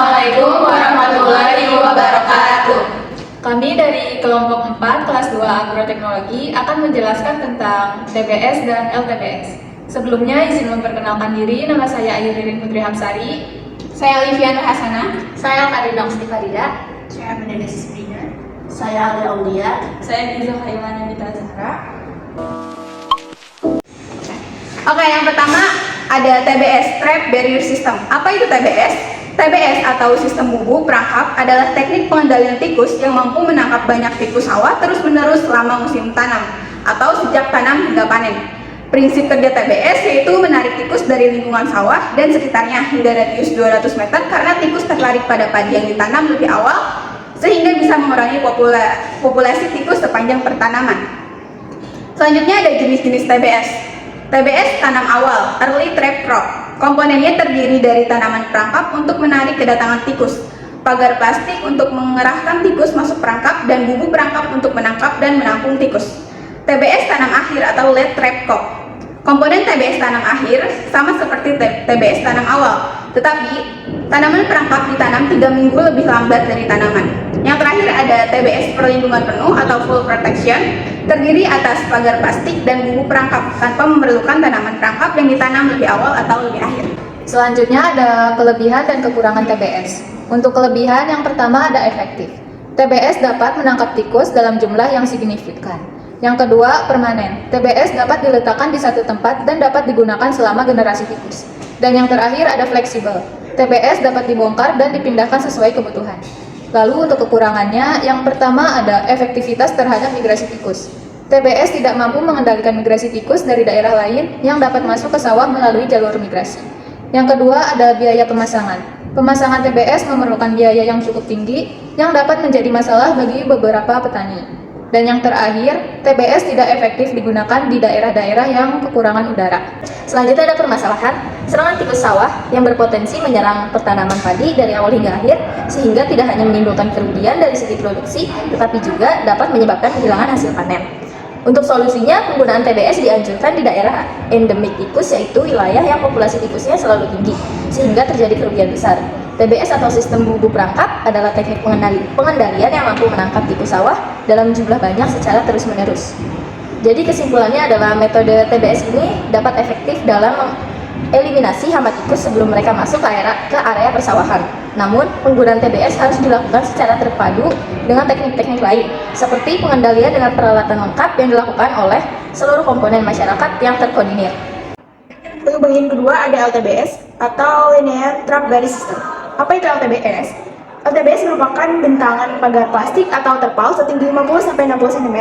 Assalamualaikum warahmatullahi wabarakatuh. Kami dari kelompok 4 kelas 2 Agroteknologi akan menjelaskan tentang TBS dan LTBS. Sebelumnya izin memperkenalkan diri, nama saya Ayu Ririn Putri Hamsari. Saya Liviana Hasanah. Saya Kadidong Siti Farida. Saya Mendes Sabrina. Saya Ali Aulia. Saya Giza Khairana Nita Zahra. Oke, yang pertama ada TBS, Trap Barrier System. Apa itu TBS? TBS atau sistem bubu perangkap adalah teknik pengendalian tikus yang mampu menangkap banyak tikus sawah terus-menerus selama musim tanam atau sejak tanam hingga panen. Prinsip kerja TBS yaitu menarik tikus dari lingkungan sawah dan sekitarnya hingga radius 200 meter karena tikus tertarik pada padi yang ditanam lebih awal sehingga bisa mengurangi populasi tikus sepanjang pertanaman. Selanjutnya ada jenis-jenis TBS. TBS tanam awal, early trap crop. Komponennya terdiri dari tanaman perangkap untuk menarik kedatangan tikus, pagar plastik untuk mengerahkan tikus masuk perangkap, dan bubu perangkap untuk menangkap dan menampung tikus. TBS tanam akhir atau late trap crop. Komponen TBS tanam akhir sama seperti TBS tanam awal, tetapi tanaman perangkap ditanam 3 minggu lebih lambat dari tanaman. Yang terakhir ada TBS perlindungan penuh atau full protection, terdiri atas pagar plastik dan bubu perangkap tanpa memerlukan tanaman perangkap yang ditanam lebih awal atau lebih akhir. Selanjutnya ada kelebihan dan kekurangan TBS. Untuk kelebihan yang pertama ada efektif. TBS dapat menangkap tikus dalam jumlah yang signifikan. Yang kedua, permanen. TBS dapat diletakkan di satu tempat dan dapat digunakan selama generasi tikus. Dan yang terakhir ada fleksibel. TBS dapat dibongkar dan dipindahkan sesuai kebutuhan. Lalu untuk kekurangannya, yang pertama ada efektivitas terhadap migrasi tikus. TBS tidak mampu mengendalikan migrasi tikus dari daerah lain yang dapat masuk ke sawah melalui jalur migrasi. Yang kedua ada biaya pemasangan. Pemasangan TBS memerlukan biaya yang cukup tinggi yang dapat menjadi masalah bagi beberapa petani. Dan yang terakhir, TBS tidak efektif digunakan di daerah-daerah yang kekurangan udara. Selanjutnya ada permasalahan, serangan tikus sawah yang berpotensi menyerang pertanaman padi dari awal hingga akhir, sehingga tidak hanya menimbulkan kerugian dari segi produksi, tetapi juga dapat menyebabkan kehilangan hasil panen. Untuk solusinya, penggunaan TBS dianjurkan di daerah endemik tikus, yaitu wilayah yang populasi tikusnya selalu tinggi, sehingga terjadi kerugian besar. TBS atau sistem bubu perangkap adalah teknik pengendalian yang mampu menangkap tikus sawah dalam jumlah banyak secara terus-menerus. Jadi kesimpulannya adalah metode TBS ini dapat efektif dalam eliminasi hama tikus sebelum mereka masuk ke area persawahan. Namun, penggunaan TBS harus dilakukan secara terpadu dengan teknik-teknik lain, seperti pengendalian dengan peralatan lengkap yang dilakukan oleh seluruh komponen masyarakat yang terkoordinir. Untuk bagian kedua ada LTBS atau Linear Trap Barrier System. Apa itu LTBS? LTBS merupakan bentangan pagar plastik atau terpal setinggi 50-60 cm.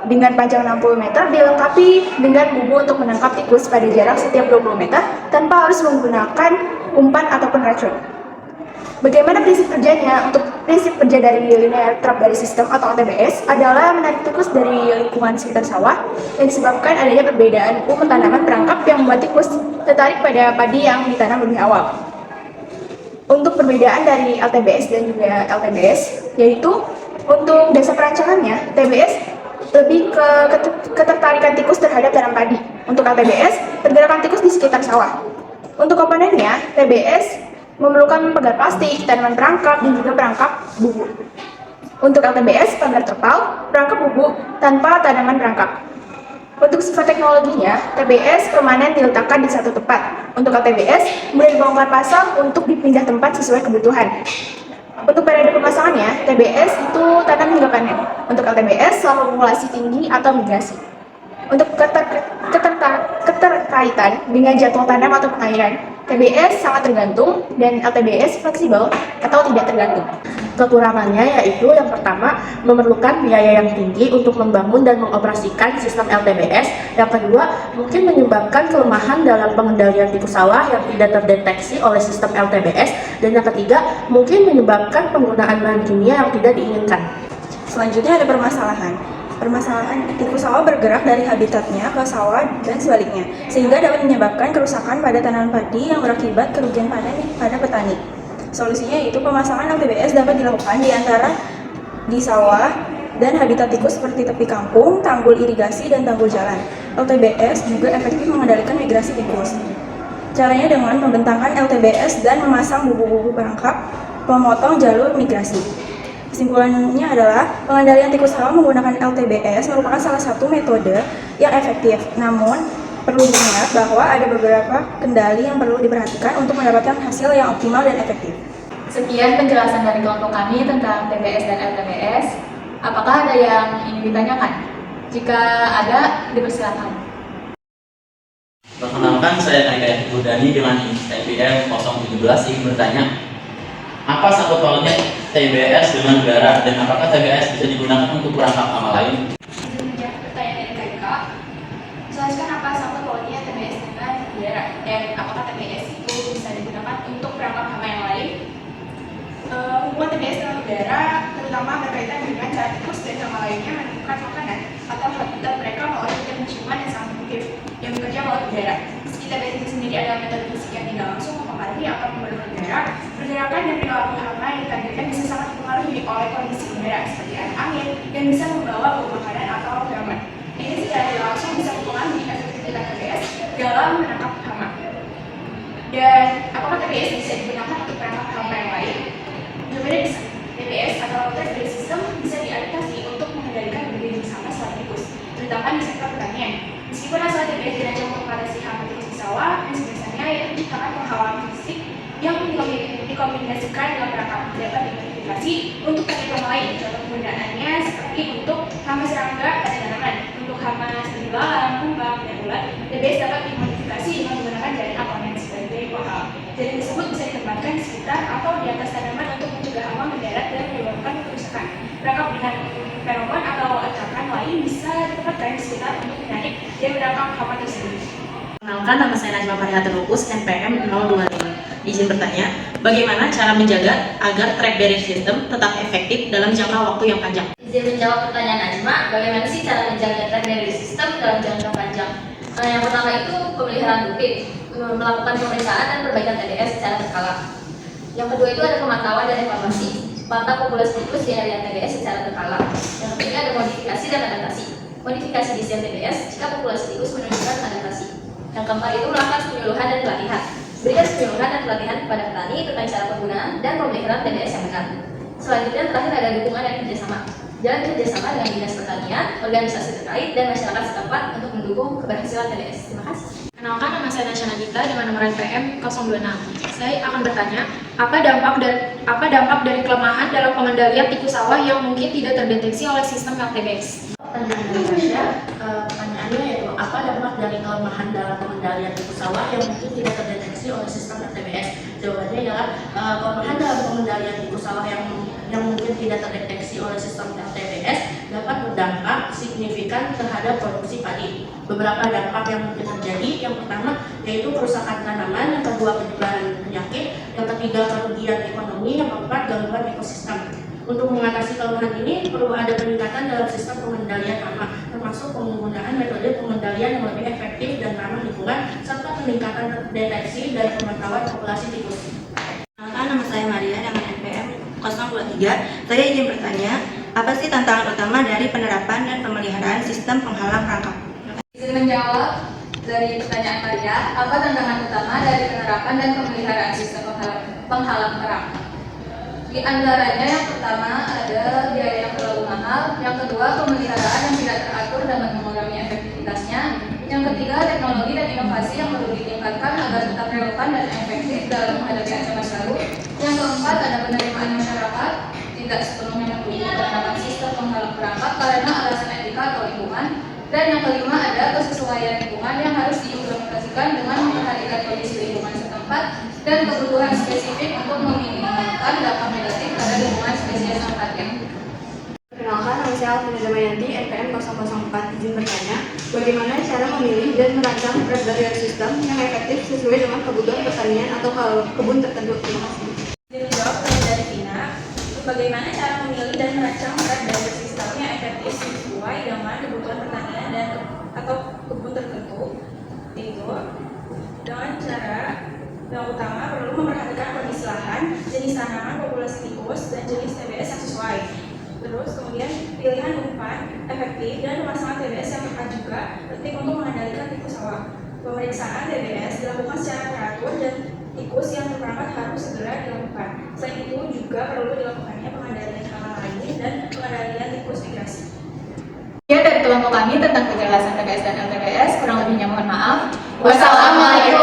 Dengan panjang 60 meter dilengkapi dengan bubu untuk menangkap tikus pada jarak setiap 20 meter tanpa harus menggunakan umpan ataupun racun. Bagaimana prinsip kerjanya? Untuk prinsip kerja dari Linear Trap Barrier System atau LTBS adalah menarik tikus dari lingkungan sekitar sawah yang disebabkan adanya perbedaan umur tanaman perangkap yang membuat tikus tertarik pada padi yang ditanam lebih awal. Untuk perbedaan dari LTBS dan juga LTBS, yaitu untuk dasar perancangannya, TBS lebih ke ketertarikan tikus terhadap tanam padi. Untuk LTBS, pergerakan tikus di sekitar sawah. Untuk komponennya, TBS memerlukan pagar plastik, tanaman perangkap, dan juga perangkap bubu. Untuk LTBS, pagar terpal, perangkap bubu tanpa tanaman perangkap. Untuk sifat teknologinya, TBS permanen diletakkan di satu tempat. Untuk LTBS, mudah dibongkar pasang untuk dipindah tempat sesuai kebutuhan. Untuk periode pemasangannya, TBS itu tanam hingga panen. Untuk LTBS, selama populasi tinggi atau migrasi. Untuk keterkaitan dengan jadwal tanam atau pengairan, TBS sangat tergantung dan LTBS fleksibel atau tidak tergantung. Kekurangannya yaitu yang pertama, memerlukan biaya yang tinggi untuk membangun dan mengoperasikan sistem LTBS. Yang kedua, mungkin menyebabkan kelemahan dalam pengendalian tikus sawah yang tidak terdeteksi oleh sistem LTBS. Dan yang ketiga, mungkin menyebabkan penggunaan bahan kimia yang tidak diinginkan. Selanjutnya ada permasalahan. Permasalahan tikus sawah bergerak dari habitatnya ke sawah dan sebaliknya, sehingga dapat menyebabkan kerusakan pada tanaman padi yang berakibat kerugian panen pada petani. Solusinya yaitu pemasangan LTBS dapat dilakukan di sawah dan habitat tikus seperti tepi kampung, tanggul irigasi, dan tanggul jalan. LTBS juga efektif mengendalikan migrasi tikus. Caranya dengan membentangkan LTBS dan memasang bubu-bubu perangkap pemotong jalur migrasi. Kesimpulannya adalah pengendalian tikus sawah menggunakan LTBS merupakan salah satu metode yang efektif. Namun, perlu diingat bahwa ada beberapa kendali yang perlu diperhatikan untuk mendapatkan hasil yang optimal dan efektif. Sekian penjelasan dari kelompok kami tentang TBS dan LTBS. Apakah ada yang ingin ditanyakan? Jika ada, dipersilakan. Perkenalkan, saya Naika Budani dengan NPM 017 ingin bertanya, apa sangkut pautnya TBS dengan udara dan apakah TBS bisa digunakan untuk perangkap hama lain? Izin menjawab pertanyaan dari KK. Jelaskan apa sangkut pautnya TBS dengan udara dan apakah TBS itu bisa digunakan untuk perangkap hama yang lain? Hubungan TBS dengan udara terutama berkaitan dengan cara tikus dan hama lainnya menemukan makanan atau habitat mereka melalui penciuman yang sangat efektif yang bekerja melalui udara. Meski TBS itu sendiri adalah metode fisik yang tidak langsung mempengaruhi apa pembentuk udara, pergerakan dan perilaku hama yang ditargetkan bisa sangat dipengaruhi oleh kondisi udara seperti arah angin yang bisa membawa bau makanan atau feromon. Ini secara tidak langsung bisa mempengaruhi efektivitas TBS dalam menangkap hama. Dan apakah TBS bisa digunakan untuk perangkap hama yang lain? Jawabannya bisa. TBS atau Trap System bisa diadaptasi untuk mengendalikan berbagai jenis hama selain tikus, terutama di sektor pertanian. Meskipun asal TBS dirancang untuk mengatasi hama tikus di sawah, biasanya yaitu menciptakan penghalang fisik yang dikombinasikan dengan perangkap dapat dimodifikasi untuk target hama lain. Contoh penggunaannya seperti untuk hama serangga pada tanaman, untuk hama seperti belalang, kumbang, dan ulat. TBS dapat dimodifikasi dengan menggunakan jaring aponen sebagai penghalang. Jaring tersebut bisa ditempatkan di sekitar atau di atas tanaman untuk mencegah hama mendarat dan menyebabkan kerusakan. Perangkap dengan feromon atau atrakan lain bisa ditempatkan di sekitar untuk menarik dan menangkap hama tersebut. Perkenalkan, nama saya Najma Farihatun Lupus, NPM 025. Izin bertanya, bagaimana cara menjaga agar track barrier system tetap efektif dalam jangka waktu yang panjang? Izin menjawab pertanyaan Najma, bagaimana sih cara menjaga track barrier system dalam jangka panjang? Yang pertama itu pemeliharaan rutin, melakukan pemeriksaan dan perbaikan TBS secara berkala. Yang kedua itu ada pemantauan dan evaluasi, pantau populasi tikus di area TBS secara berkala. Yang ketiga ada modifikasi dan adaptasi, modifikasi desain TBS jika populasi tikus menunjukkan adaptasi. Yang keempat itu melakukan penyuluhan dan pelatihan, berikan penyuluhan dan pelatihan kepada petani tentang cara penggunaan dan pemeliharaan TBS yang benar. Selanjutnya terakhir ada dukungan dan kerjasama. Jalan kerjasama dengan dinas pertanian, organisasi terkait, dan masyarakat setempat untuk mendukung keberhasilan TBS. Terima kasih. Kenalkan, nama saya Nasya Nagita dengan nomor NPM 026. Saya akan bertanya, apa dampak dari kelemahan dalam pengendalian tikus sawah yang mungkin tidak terdeteksi oleh sistem LTBS? Pertanyaan dari Tasya, pertanyaannya yaitu apa dampak dari kelemahan dalam pengendalian tikus sawah yang mungkin tidak terdeteksi oleh sistem RTBS? Jawabannya adalah kelemahan dalam pengendalian tikus sawah yang mungkin tidak terdeteksi oleh sistem RTBS dapat berdampak signifikan terhadap produksi padi. Beberapa dampak yang mungkin terjadi, yang pertama yaitu kerusakan tanaman, yang kedua penyebaran penyakit, yang ketiga kerugian ekonomi, yang keempat gangguan ekosistem. Untuk mengatasi kelemahan ini perlu ada peningkatan dalam sistem pengendalian hama, termasuk penggunaan metode pengendalian yang lebih efektif dan ramah lingkungan, serta peningkatan deteksi dan pemantauan populasi tikus. Nama saya Maria dengan NPM 023. Saya izin bertanya, apa sih tantangan utama dari penerapan dan pemeliharaan sistem penghalang perangkap? Izin menjawab dari pertanyaan Maria, apa tantangan utama dari penerapan dan pemeliharaan sistem penghalang perangkap? Di antaranya yang pertama ada biaya yang terlalu mahal, yang kedua pemeliharaan yang tidak teratur dapat mengurangi efektivitasnya, yang ketiga teknologi dan inovasi yang perlu ditingkatkan agar tetap relevan dan efektif dalam menghadapi ancaman baru, yang keempat ada penerimaan masyarakat tidak sepenuhnya mendukung penerapan sistem penghalang perangkap karena alasan etika atau lingkungan, dan yang kelima ada kesesuaian lingkungan yang harus diimplementasikan dengan memperhatikan kondisi lingkungan setempat dan kebutuhan spesifik untuk meminimalkan dampak negatif pada lingkungan spesies yang target. Perkenalkan, nama saya Alvina Damayanti, NPM 004. Izin bertanya, bagaimana cara memilih dan merancang trap barrier system yang efektif sesuai dengan kebutuhan pertanian atau kebun tertentu? Terima kasih. Izin menjawab pertanyaan dari Vina, bagaimana cara memilih dan merancang trap barrier system yang efektif sesuai dengan kebutuhan pertanian dan atau kebun tertentu? Itu dengan cara yang utama perlu memperhatikan kondisi lahan, jenis tanaman, populasi tikus, dan jenis TBS yang sesuai. Terus kemudian pilihan umpan efektif dan pemasangan TBS yang tepat juga penting untuk mengendalikan tikus sawah. Pemeriksaan TBS dilakukan secara teratur dan tikus yang terperangkap harus segera dilakukan. Selain itu juga perlu dilakukannya pengendalian hama lain dan pengendalian tikus migrasi. Sekian dari kelompok kami tentang kejelasan TBS dan LTBS. Kurang lebihnya mohon maaf. Wassalamualaikum